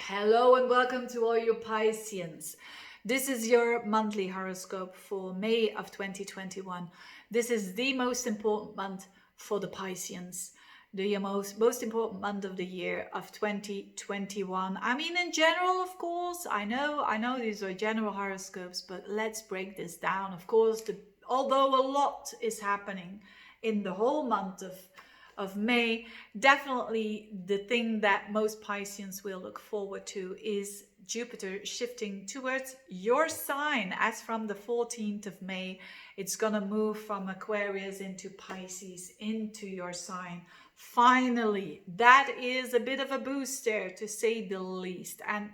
Hello and welcome to all you Pisceans. This is your monthly horoscope for May of 2021. This is the most important month for the Pisceans, the most important month of the year of 2021. I mean, in general, of course, I know these are general horoscopes, but let's break this down. Of course, although a lot is happening in the whole month of May, definitely the thing that most Pisceans will look forward to is Jupiter shifting towards your sign. As from the 14th of May, it's gonna move from Aquarius into Pisces, into your sign. Finally, that is a bit of a booster, to say the least. And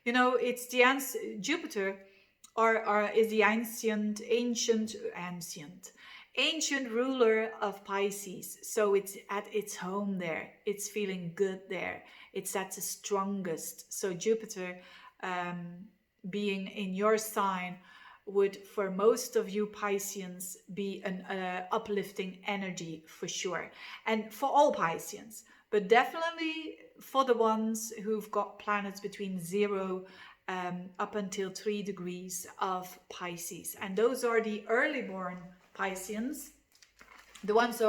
you know, it's the Jupiter, or is the ancient ruler of Pisces. So it's at its home there. It's feeling good there. It's at the strongest. So Jupiter being in your sign would, for most of you Pisceans, be an uplifting energy for sure. And for all Pisceans, but definitely for the ones who've got planets between 0 up until 3 degrees of Pisces. And those are the early born Pisceans, the ones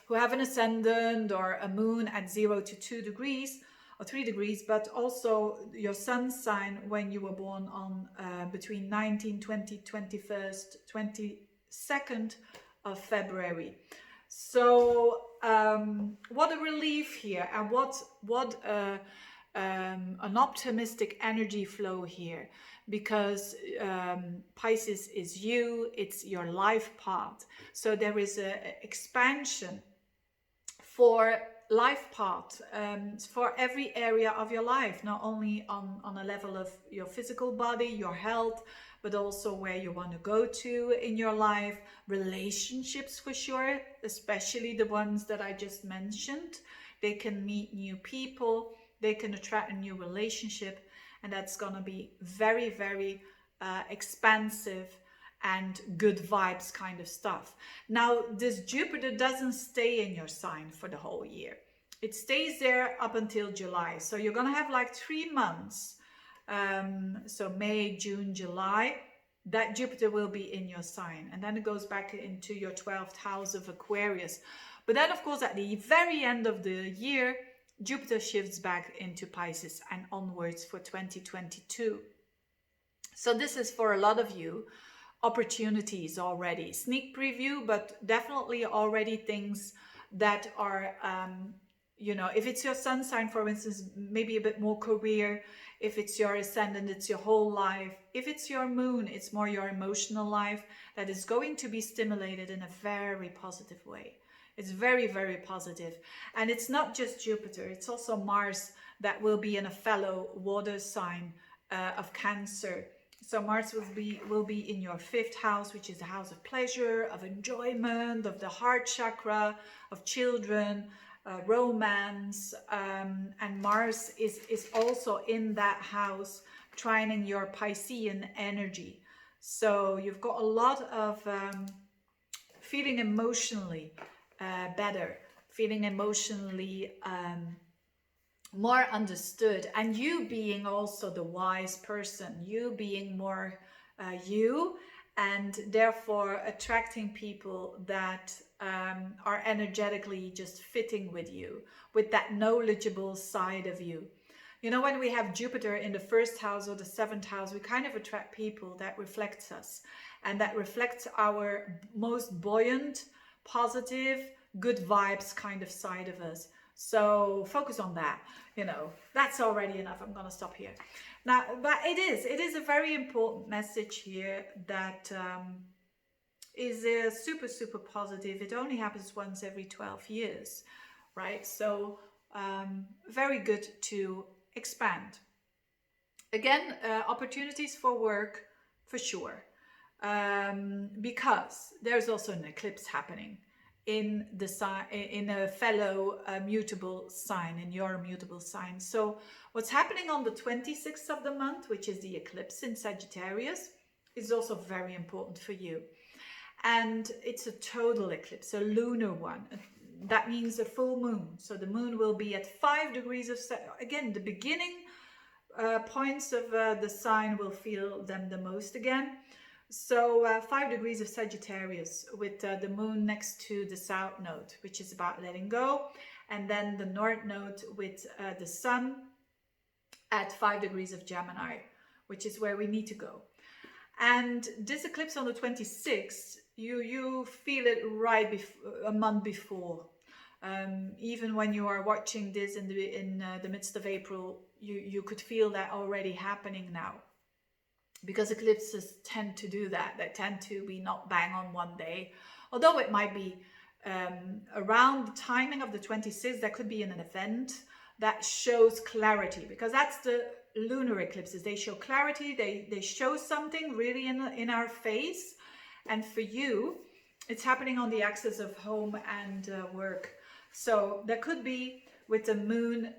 who have an ascendant or a moon at 0 to 2 degrees or 3 degrees, but also your sun sign when you were born on between 19, 20, 21st, 22nd of February. So what a relief here, and what an optimistic energy flow here, because Pisces is you, it's your life path. So there is an expansion for life path for every area of your life, not only on a level of your physical body, your health, but also where you want to go to in your life, relationships for sure, especially the ones that I just mentioned. They can meet new people, they can attract a new relationship, and that's gonna be very, very expansive and good vibes kind of stuff. Now, this Jupiter doesn't stay in your sign for the whole year. It stays there up until July. So you're gonna have like 3 months. So May, June, July, that Jupiter will be in your sign. And then it goes back into your 12th house of Aquarius. But then, of course, at the very end of the year, Jupiter shifts back into Pisces and onwards for 2022. So this is, for a lot of you, opportunities already. Sneak preview, but definitely already things that are, if it's your sun sign, for instance, maybe a bit more career. If it's your ascendant, it's your whole life. If it's your moon, it's more your emotional life that is going to be stimulated in a very positive way. It's very, very positive. And it's not just Jupiter, it's also Mars that will be in a fellow water sign of Cancer. So Mars will be in your 5th house, which is the house of pleasure, of enjoyment, of the heart chakra, of children, romance. And Mars is also in that house, trining your Piscean energy. So you've got a lot of feeling emotionally better, feeling emotionally more understood, and you being also the wise person, you being more you, and therefore attracting people that are energetically just fitting with you, with that knowledgeable side of you. You know, when we have Jupiter in the 1st house or the 7th house, we kind of attract people that reflects us, and that reflects our most buoyant, positive, good vibes kind of side of us. So focus on that. That's already enough. I'm gonna stop here now. But it is a very important message here that is super positive. It only happens once every 12 years, right? So very good to expand. Again, opportunities for work for sure, because there's also an eclipse happening in a fellow mutable sign, in your mutable sign. So what's happening on the 26th of the month, which is the eclipse in Sagittarius, is also very important for you. And it's a total eclipse, a lunar one. That means a full moon. So the moon will be at 5 degrees of, again, the beginning points of the sign will feel them the most again. So 5 degrees of Sagittarius with the moon next to the south node, which is about letting go. And then the north node with the sun at 5 degrees of Gemini, which is where we need to go. And this eclipse on the 26th, you feel it right a month before. Even when you are watching this in the midst of April, you could feel that already happening now. Because eclipses tend to do that. They tend to be not bang on one day. Although it might be around the timing of the 26th, there could be an event that shows clarity. Because that's the lunar eclipses. They show clarity. They show something really in our face. And for you, it's happening on the axis of home and work. So there could be with the moon,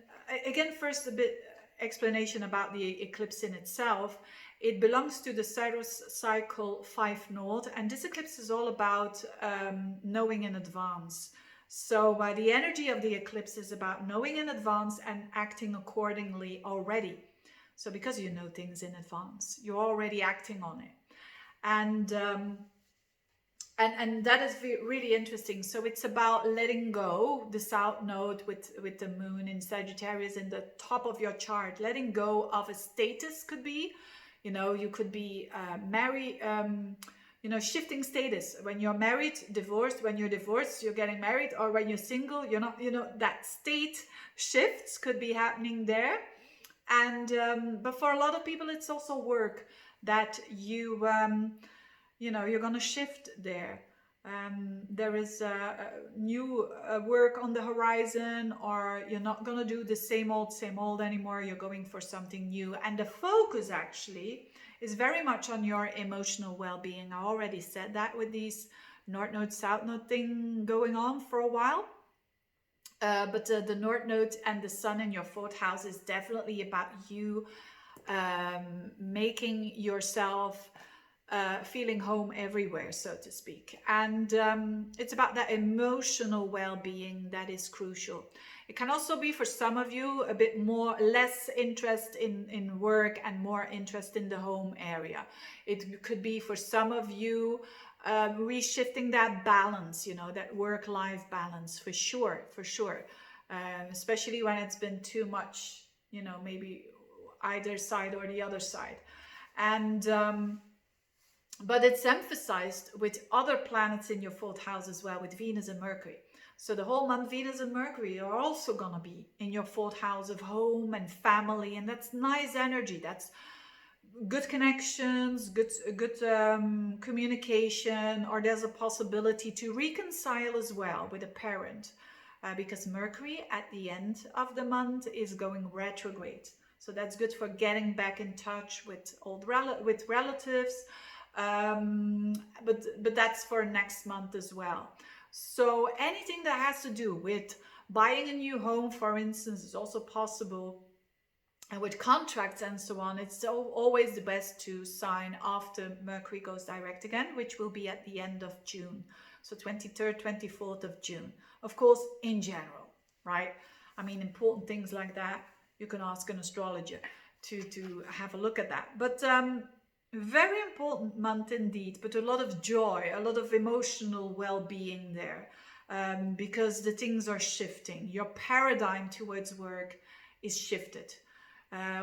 again, first a bit explanation about the eclipse in itself. It belongs to the Saros cycle 5 North, and this eclipse is all about knowing in advance. So the energy of the eclipse is about knowing in advance and acting accordingly already. So because you know things in advance, you're already acting on it. And that is really interesting. So it's about letting go, the south node with the moon in Sagittarius in the top of your chart. Letting go of a status could be, you know, you could be married, you know, shifting status. When you're married, divorced. When you're divorced, you're getting married. Or when you're single, you're not, you know, that state shifts could be happening there. And but for a lot of people, it's also work that you know, you're going to shift there. There is new work on the horizon, or you're not going to do the same old anymore. You're going for something new. And the focus actually is very much on your emotional well-being. I already said that with these North Node, South Node thing going on for a while. But the North Node and the Sun in your 4th house is definitely about you making yourself feeling home everywhere, so to speak. And it's about that emotional well-being that is crucial. It can also be for some of you a bit less interest in work and more interest in the home area. It could be for some of you reshifting that balance, you know, that work-life balance, for sure. Especially when it's been too much, you know, maybe either side or the other side. And but it's emphasized with other planets in your 4th house as well, with Venus and Mercury. So the whole month, Venus and Mercury are also going to be in your 4th house of home and family. And that's nice energy. That's good connections, good communication, or there's a possibility to reconcile as well with a parent. Because Mercury at the end of the month is going retrograde. So that's good for getting back in touch with with relatives. But that's for next month as well. So anything that has to do with buying a new home, for instance, is also possible. And with contracts and so on, it's always the best to sign after Mercury goes direct again, which will be at the end of June. So 23rd, 24th of June. Of course, in general, right? I mean, important things like that, you can ask an astrologer to have a look at that. But very important month indeed, but a lot of joy, a lot of emotional well-being there, because the things are shifting. Your paradigm towards work is shifted.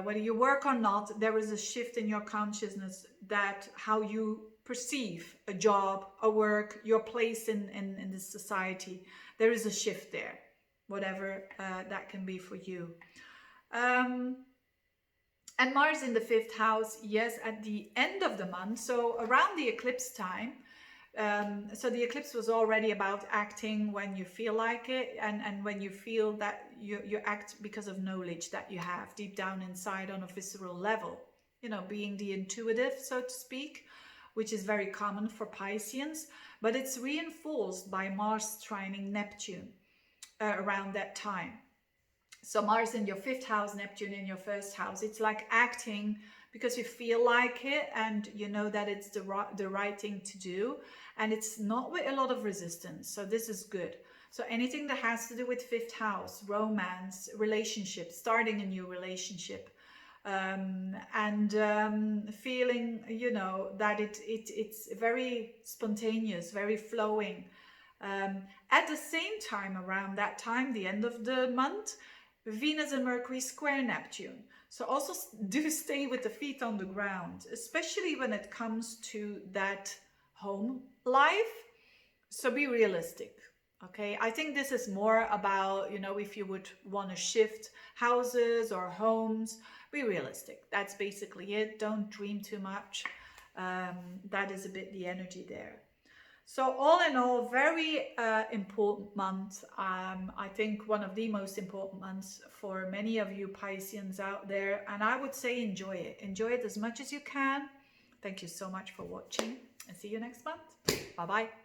Whether you work or not, there is a shift in your consciousness, that how you perceive a job, a work, your place in this society. There is a shift there, whatever that can be for you. And Mars in the 5th house, yes, at the end of the month, so around the eclipse time. So the eclipse was already about acting when you feel like it, and when you feel that you act because of knowledge that you have deep down inside on a visceral level, you know, being the intuitive, so to speak, which is very common for Pisceans, but it's reinforced by Mars trining Neptune around that time. So Mars in your 5th house, Neptune in your 1st house. It's like acting because you feel like it and you know that it's the right thing to do. And it's not with a lot of resistance. So this is good. So anything that has to do with 5th house, romance, relationship, starting a new relationship, feeling, you know, that it's very spontaneous, very flowing. At the same time, around that time, the end of the month, Venus and Mercury square Neptune. So also do stay with the feet on the ground, especially when it comes to that home life. So be realistic. Okay, I think this is more about, you know, if you would want to shift houses or homes, be realistic. That's basically it. Don't dream too much. That is a bit the energy there. So all in all, very important month. I think one of the most important months for many of you Pisceans out there. And I would say enjoy it. Enjoy it as much as you can. Thank you so much for watching and see you next month. Bye-bye.